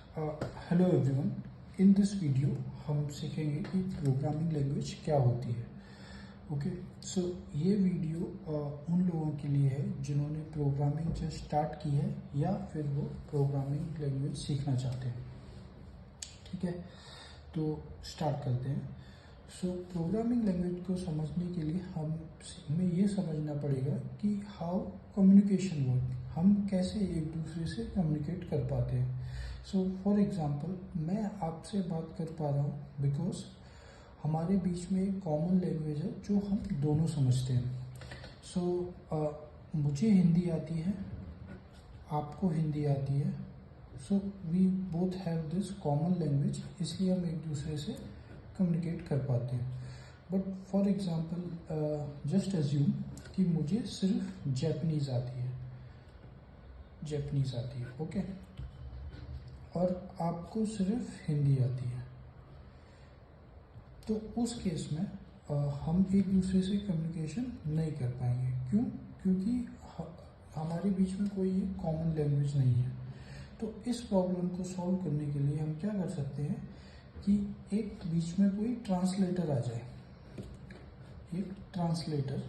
Hello everyone. In this video हम सीखेंगे कि प्रोग्रामिंग लैंग्वेज क्या होती है। ओके, सो ये वीडियो उन लोगों के लिए है जिन्होंने प्रोग्रामिंग जस्ट स्टार्ट की है या फिर वो प्रोग्रामिंग लैंग्वेज सीखना चाहते हैं। ठीक है, तो स्टार्ट करते हैं। सो प्रोग्रामिंग लैंग्वेज को समझने के लिए हमें ये समझना पड़ेगा कि हाउ कम्युनिकेशन वर्क, हम कैसे एक दूसरे से कम्युनिकेट कर पाते हैं। सो फॉर एग्जांपल, मैं आपसे बात कर पा रहा हूँ बिकॉज हमारे बीच में एक कॉमन लैंग्वेज है जो हम दोनों समझते हैं। सो मुझे हिंदी आती है, आपको हिंदी आती है। So we both have this common language, इसलिए हम एक दूसरे से कम्युनिकेट कर पाते हैं। But for example just assume कि मुझे सिर्फ जैपनीज़ आती है, ओके, और आपको सिर्फ हिंदी आती है। तो उस केस में हम एक दूसरे से कम्युनिकेशन नहीं कर पाएंगे। क्यों? क्योंकि हमारे बीच में कोई कॉमन लैंग्वेज नहीं है। तो इस प्रॉब्लम को सॉल्व करने के लिए हम क्या कर सकते हैं कि एक बीच में कोई ट्रांसलेटर आ जाए, एक ट्रांसलेटर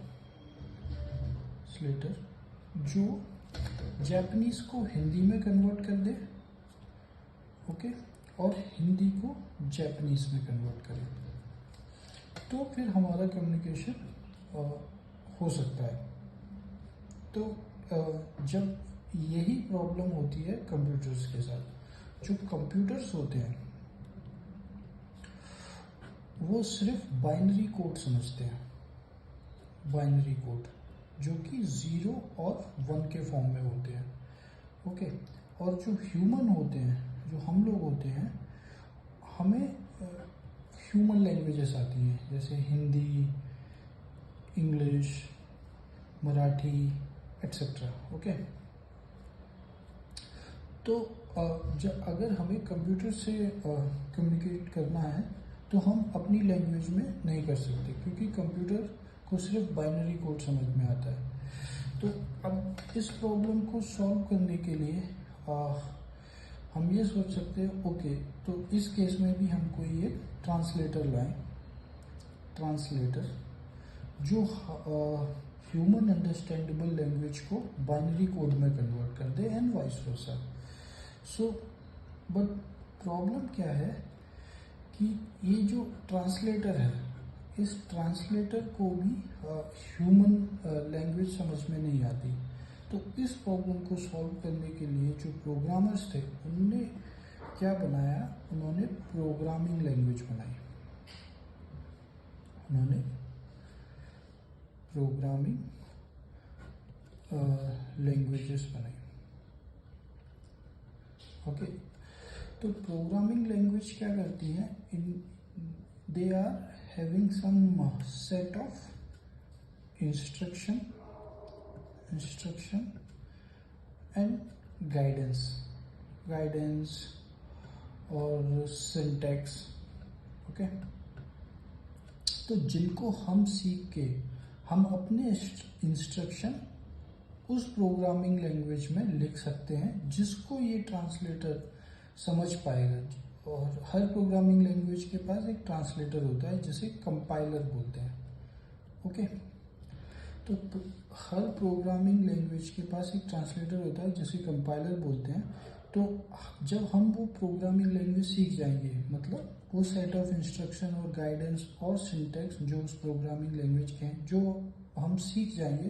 जो जापानीज को हिंदी में कन्वर्ट कर दे, ओके, और हिंदी को जापानीज में कन्वर्ट करे, तो फिर हमारा कम्युनिकेशन हो सकता है। तो जब यही प्रॉब्लम होती है कंप्यूटर्स के साथ, जो कंप्यूटर्स होते हैं वो सिर्फ बाइनरी कोड समझते हैं, बाइनरी कोड जो कि 0 और 1 के फॉर्म में होते हैं, ओके। और जो ह्यूमन होते हैं, जो हम लोग होते हैं, हमें ह्यूमन लैंग्वेजेस आती हैं जैसे Hindi, English, Marathi etcetera, okay. तो अगर हमें कंप्यूटर से कम्युनिकेट करना है तो हम अपनी लैंग्वेज में नहीं कर सकते, क्योंकि कंप्यूटर को सिर्फ बाइनरी कोड समझ में आता है। तो अब इस प्रॉब्लम को सॉल्व करने के लिए हम ये सोच सकते हैं, ओके, तो इस केस में भी हम कोई एक ट्रांसलेटर लाएं, ट्रांसलेटर जो ह्यूमन अंडरस्टैंडेबल लैंग्वेज को बाइनरी कोड में कन्वर्ट कर दे and vice versa. So but problem क्या है कि ये जो ट्रांसलेटर है, इस ट्रांसलेटर को भी ह्यूमन लैंग्वेज समझ में नहीं आती। तो इस प्रॉब्लम को सॉल्व करने के लिए जो प्रोग्रामर्स थे उन्होंने क्या बनाया, उन्होंने प्रोग्रामिंग लैंग्वेज बनाई, उन्होंने प्रोग्रामिंग लैंग्वेजेस बनाई, ओके। तो प्रोग्रामिंग लैंग्वेज क्या करती है, they are having some set of instruction and guidance और सिंटैक्स, ओके। तो जिनको हम सीख के हम अपने इंस्ट्रक्शन उस प्रोग्रामिंग लैंग्वेज में लिख सकते हैं जिसको ये ट्रांसलेटर समझ पाएगा। और हर प्रोग्रामिंग लैंग्वेज के पास एक ट्रांसलेटर होता है जिसे कंपाइलर बोलते हैं, ओके। तो हर प्रोग्रामिंग लैंग्वेज के पास एक ट्रांसलेटर होता है जिसे कंपाइलर बोलते हैं। तो जब हम वो प्रोग्रामिंग लैंग्वेज सीख जाएंगे, मतलब वो सेट ऑफ इंस्ट्रक्शन और गाइडेंस और सिंटैक्स जो उस प्रोग्रामिंग लैंग्वेज के हैं, जो हम सीख जाएंगे,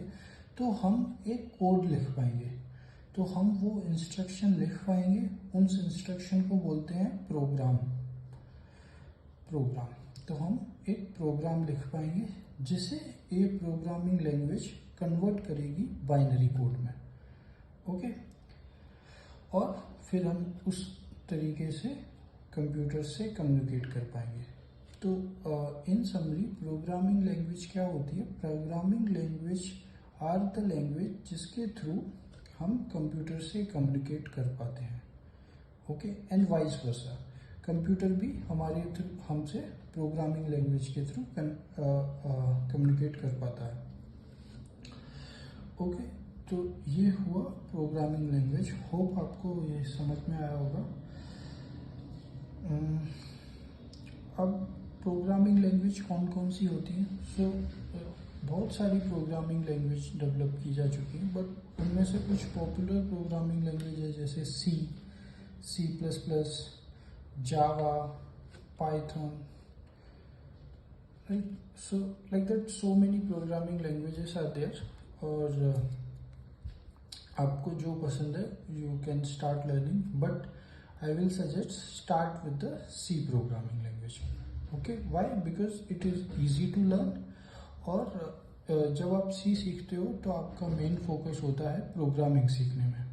तो हम एक कोड लिख पाएंगे। तो हम वो इंस्ट्रक्शन लिख पाएंगे, उन इंस्ट्रक्शन को बोलते हैं प्रोग्राम। तो हम एक प्रोग्राम लिख पाएंगे जिसे ये प्रोग्रामिंग लैंग्वेज कन्वर्ट करेगी बाइनरी कोड में, ओके। और फिर हम उस तरीके से कंप्यूटर से कम्युनिकेट कर पाएंगे। तो इन समरी प्रोग्रामिंग लैंग्वेज क्या होती है? Programming language are the language जिसके थ्रू हम कंप्यूटर से कम्युनिकेट कर पाते हैं, okay, and vice versa. Computer भी हमारे थ्रू हमसे प्रोग्रामिंग लैंग्वेज के थ्रू कम्युनिकेट कर पाता है, ओके। तो ये हुआ प्रोग्रामिंग लैंग्वेज। होप आपको ये समझ में आया होगा। लैंग्वेज कौन कौन सी होती हैं? सो बहुत सारी प्रोग्रामिंग लैंग्वेज डेवलप की जा चुकी हैं, बट उनमें से कुछ पॉपुलर प्रोग्रामिंग लैंग्वेज है जैसे C plus plus, Java, Python, right? So like that so many programming languages are there, और आपको जो पसंद है you can start learning, but I will suggest start with the C programming language. Okay, why? Because it is easy to learn, और जब आप सी सीखते हो तो आपका मेन फोकस होता है प्रोग्रामिंग सीखने में.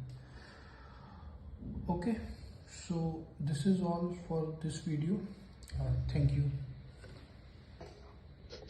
Okay, so this is all for this video. Thank you.